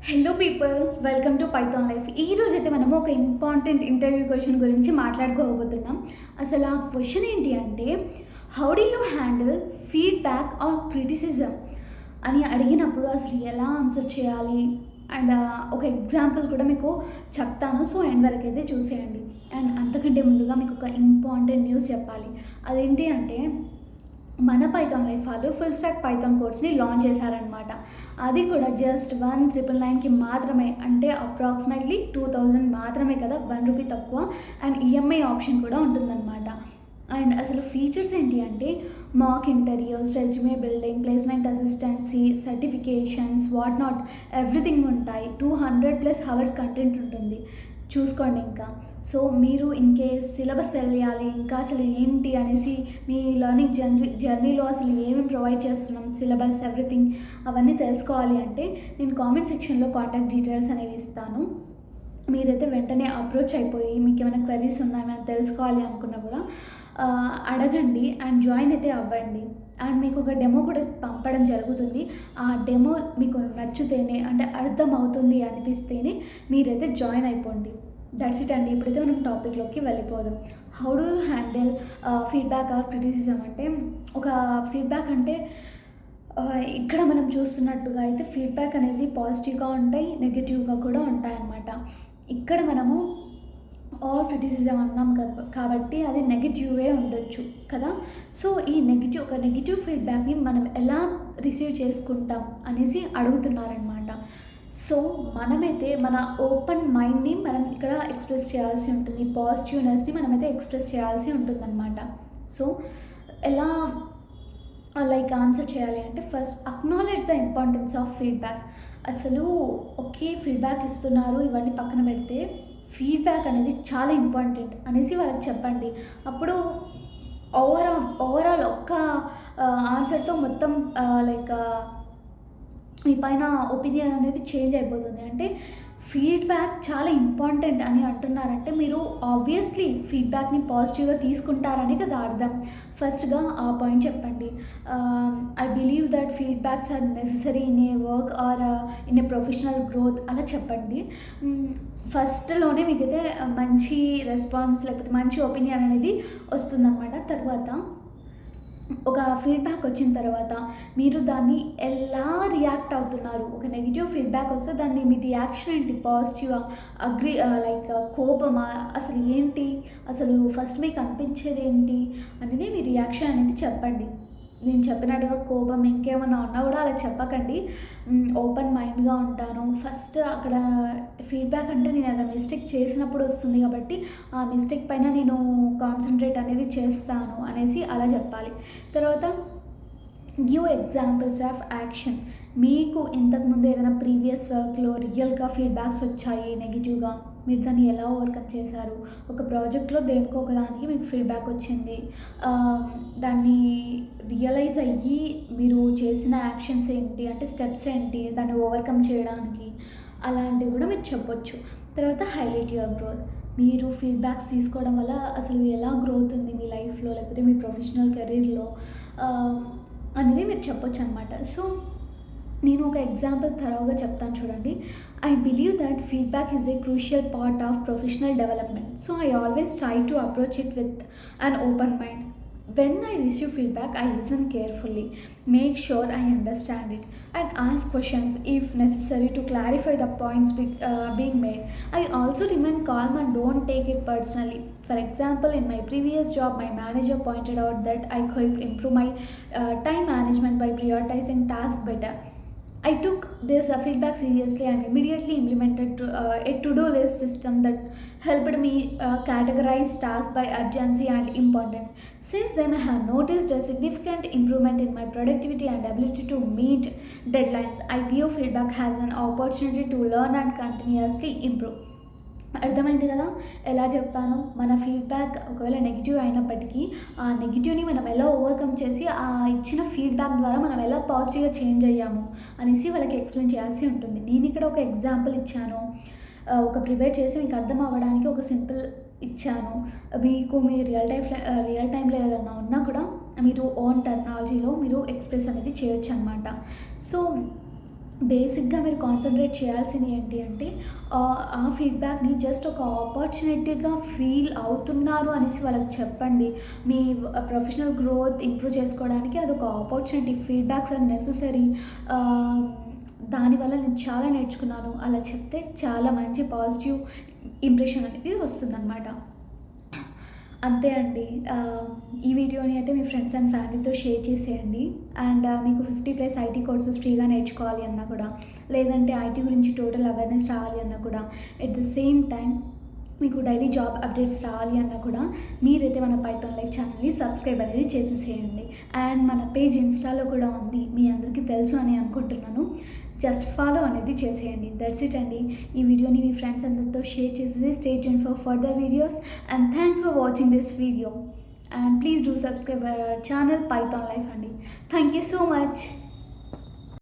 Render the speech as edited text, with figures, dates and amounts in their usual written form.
Hello people, welcome to Python life. ఈ రోజు అయితే మనము ఒక ఇంపార్టెంట్ ఇంటర్వ్యూ క్వశ్చన్ గురించి మాట్లాడుకోబోతున్నాం. అసలు ఆ క్వశ్చన్ ఏంటి అంటే, how do you handle feedback are criticism అని అడిగినప్పుడు అసలు ఎలా ఆన్సర్ చేయాలి అండ్ ఒక ఎగ్జాంపుల్ కూడా మీకు చెప్తాను. సో ఎండ్ వరకు అయితే చూసేయండి. అండ్ అంతకంటే ముందుగా మీకు ఒక ఇంపార్టెంట్ న్యూస్ చెప్పాలి. అదేంటి అంటే, మన పైథాన్ లైఫ్ వాళ్ళు ఫుల్ స్టాక్ పైథాన్ కోర్స్ని లాంచ్ చేశారనమాట. అది కూడా జస్ట్ 1999కి మాత్రమే, అంటే అప్రాక్సిమేట్లీ 2000 మాత్రమే కదా, ₹1 తక్కువ. అండ్ ఈఎంఐ ఆప్షన్ కూడా ఉంటుందన్నమాట. అండ్ అసలు ఫీచర్స్ ఏంటి అంటే, mock interviews, resume building, placement assistance, certifications, what not, everything ఉంటాయి. 200+ అవర్స్ కంటెంట్ ఉంటుంది. చూసుకోండి ఇంకా. సో మీరు ఇన్కేస్ సిలబస్ తెలియాలి, ఇంకా అసలు ఏంటి అనేసి, మీ లెర్నింగ్ జర్నీలో అసలు ఏమేమి ప్రొవైడ్ చేస్తున్నాం, సిలబస్ ఎవ్రీథింగ్ అవన్నీ తెలుసుకోవాలి అంటే, నేను కామెంట్ సెక్షన్లో కాంటాక్ట్ డీటెయిల్స్ అనేవి ఇస్తాను. మీరైతే వెంటనే అప్రోచ్ అయిపోయి మీకు ఏమైనా క్వెరీస్ ఉన్నాయని తెలుసుకోవాలి అనుకున్నా కూడా అడగండి అండ్ జాయిన్ అయితే అవ్వండి. అండ్ మీకు ఒక డెమో కూడా పంపడం జరుగుతుంది. ఆ డెమో మీకు నచ్చితేనే, అంటే అర్థం అవుతుంది అనిపిస్తేనే మీరైతే జాయిన్ అయిపోండి. దట్స్ ఇట్ అండి. ఇప్పుడైతే మనం టాపిక్లోకి వెళ్ళిపోదాం. How do you handle feedback are criticism అంటే, ఒక ఫీడ్బ్యాక్ అంటే ఇక్కడ మనం చూస్తున్నట్టుగా అయితే ఫీడ్బ్యాక్ అనేది పాజిటివ్గా ఉంటాయి, నెగిటివ్గా కూడా ఉంటాయన్నమాట. ఇక్కడ మనము ఆల్ క్రిటిసిజం అన్నాం కదా, కాబట్టి అది నెగిటివే ఉండొచ్చు కదా. సో ఈ నెగిటివ్ ఫీడ్బ్యాక్ని మనం ఎలా రిసీవ్ చేసుకుంటాం అనేసి అడుగుతున్నారనమాట. సో మనమైతే మన ఓపెన్ మైండ్ని మనం ఇక్కడ ఎక్స్ప్రెస్ చేయాల్సి ఉంటుంది, పాజిటివ్నెస్ని మనమైతే ఎక్స్ప్రెస్ చేయాల్సి ఉంటుందన్నమాట. సో ఎలా లైక్ ఆన్సర్ చేయాలి అంటే, first acknowledge the importance of feedback. అసలు ఓకే, ఫీడ్బ్యాక్ ఇస్తున్నారు, ఇవన్నీ పక్కన పెడితే ఫీడ్బ్యాక్ అనేది చాలా ఇంపార్టెంట్ అనేసి వాళ్ళకి చెప్పండి. అప్పుడు ఓవరాల్ ఒక్క ఆన్సర్తో మొత్తం లైక్ మీ పైన ఒపీనియన్ అనేది చేంజ్ అయిపోతుంది. అంటే ఫీడ్బ్యాక్ చాలా ఇంపార్టెంట్ అని అంటున్నారంటే, మీరు ఆబ్వియస్లీ ఫీడ్బ్యాక్ని పాజిటివ్గా తీసుకుంటారని కదా అర్థం. ఫస్ట్గా ఆ పాయింట్ చెప్పండి. I believe that feedbacks are necessary in a work or in a professional growth అలా చెప్పండి. ఫస్ట్లోనే మీకైతే మంచి రెస్పాన్స్ లేకపోతే మంచి ఒపీనియన్ అనేది వస్తుందన్నమాట. తర్వాత ఒక ఫీడ్బ్యాక్ వచ్చిన తర్వాత మీరు దాన్ని ఎలా రియాక్ట్ అవుతున్నారు. ఒక నెగిటివ్ ఫీడ్బ్యాక్ వస్తే దాన్ని మీ రియాక్షన్ ఏంటి, పాజిటివా, లైక్ కోపమా, అసలు ఏంటి, అసలు ఫస్ట్ మీకు అనిపించేది ఏంటి అనేది మీ రియాక్షన్ అనేది చెప్పండి. నేను చెప్పినట్టుగా కోపం ఇంకేమన్నా ఉన్నా కూడా అలా చెప్పకండి. ఓపెన్ మైండ్గా ఉంటాను. ఫస్ట్ అక్కడ ఫీడ్బ్యాక్ అంటే నేను ఏదైనా మిస్టేక్ చేసినప్పుడు వస్తుంది కాబట్టి ఆ మిస్టేక్ పైన నేను కాన్సన్ట్రేట్ అనేది చేస్తాను అనేసి అలా చెప్పాలి. తర్వాత గివ్ ఎగ్జాంపుల్స్ ఆఫ్ యాక్షన్. మీకు ఇంతకుముందు ఏదైనా ప్రీవియస్ వర్క్లో రియల్గా ఫీడ్బ్యాక్స్ వచ్చాయి నెగిటివ్గా, మీరు దాన్ని ఎలా ఓవర్కమ్ చేశారు. ఒక ప్రాజెక్ట్లో దేనికో ఒకదానికి మీకు ఫీడ్బ్యాక్ వచ్చింది, దాన్ని రియలైజ్ అయ్యి మీరు చేసిన యాక్షన్స్ ఏంటి, అంటే స్టెప్స్ ఏంటి దాన్ని ఓవర్కమ్ చేయడానికి, అలాంటివి కూడా మీరు చెప్పొచ్చు. తర్వాత హైలైట్ యువర్ గ్రోత్. మీరు ఫీడ్బ్యాక్స్ తీసుకోవడం వల్ల అసలు ఎలా గ్రోత్ ఉంది మీ లైఫ్లో లేకపోతే మీ ప్రొఫెషనల్ కెరీర్లో అనేది మీరు చెప్పొచ్చు అనమాట. సో నేను ఒక ఎగ్జాంపుల్ థరోగా చెప్తాను చూడండి. I believe that feedback is a crucial part of professional development. So I always try to approach it with an open mind. When I receive feedback, I listen carefully, make sure I understand it, and ask questions if necessary to clarify the points being made. I also remain calm and don't take it personally. For example, in my previous job, my manager pointed out that I could improve my time management by prioritizing tasks better. I took this feedback seriously and immediately implemented a to-do list system that helped me categorize tasks by urgency and importance. Since then, I have noticed a significant improvement in my productivity and ability to meet deadlines. I view feedback as an opportunity to learn and continuously improve. అర్థమైంది కదా ఎలా చెప్పాను. మన feedback ఒకవేళ negative అయినప్పటికీ ఆ నెగిటివ్ని మనం ఎలా ఓవర్కమ్ చేసి ఆ ఇచ్చిన ఫీడ్బ్యాక్ ద్వారా మనం ఎలా పాజిటివ్గా చేంజ్ అయ్యాము అనేసి వాళ్ళకి ఎక్స్ప్లెయిన్ చేయాల్సి ఉంటుంది. నేను ఇక్కడ ఒక ఎగ్జాంపుల్ ఇచ్చాను, ఒక ప్రిపేర్ చేసి మీకు అర్థం అవ్వడానికి ఒక సింపుల్ ఇచ్చాను. మీకు మీ రియల్ టైంలో ఏదన్నా ఉన్నా కూడా మీరు ఓన్ టెక్నాలజీలో మీరు ఎక్స్ప్రెస్ అనేది చేయొచ్చు అనమాట. సో బేసిక్‌గా మీరు కాన్సంట్రేట్ చేయాల్సింది ఏంటి అంటే ఆ ఫీడ్‌బ్యాక్‌ని జస్ట్ ఒక ఆపర్చునిటీగా ఫీల్ అవుతున్నారు అనేసి వాళ్ళకి చెప్పండి. మీ ప్రొఫెషనల్ గ్రోత్ ఇంప్రూవ్ చేసుకోవడానికి అదొక ఆపర్చునిటీ. Feedbacks are necessary. ఆహ్, దానివల్ల నేను చాలా నేర్చుకున్నాను. అలా చెప్తే చాలా మంచి పాజిటివ్ ఇంప్రెషన్ అనేది వస్తుందనమాట. అంతే అండి. ఈ వీడియోని అయితే మీ ఫ్రెండ్స్ అండ్ ఫ్యామిలీతో షేర్ చేసేయండి. అండ్ మీకు 50+ ఐటీ కోర్సెస్ ఫ్రీగా నేర్చుకోవాలి అన్నా కూడా, లేదంటే ఐటీ గురించి టోటల్ అవేర్‌నెస్ రావాలి అన్నా కూడా, ఎట్ ద సేమ్ టైమ్ మీకు డైలీ జాబ్ అప్డేట్స్ రావాలి అన్నా కూడా, మీరైతే మన పైథాన్ లైవ్ ఛానల్‌ని సబ్స్క్రైబ్ అనేది చేసేసేయండి. అండ్ మన పేజ్ ఇన్‌స్టాలో కూడా ఉంది. మీ అందరికీ తెలుసు అని అనుకుంటున్నాను. జస్ట్ ఫాలో అనేది చేసేయండి. దట్స్ ఇట్ అండి. ఈ వీడియోని మీ ఫ్రెండ్స్ అందరితో షేర్ చేసేసి stay tune for further videos. And thanks for watching this video. And please do subscribe our channel Python Life అండి. Thank you so much.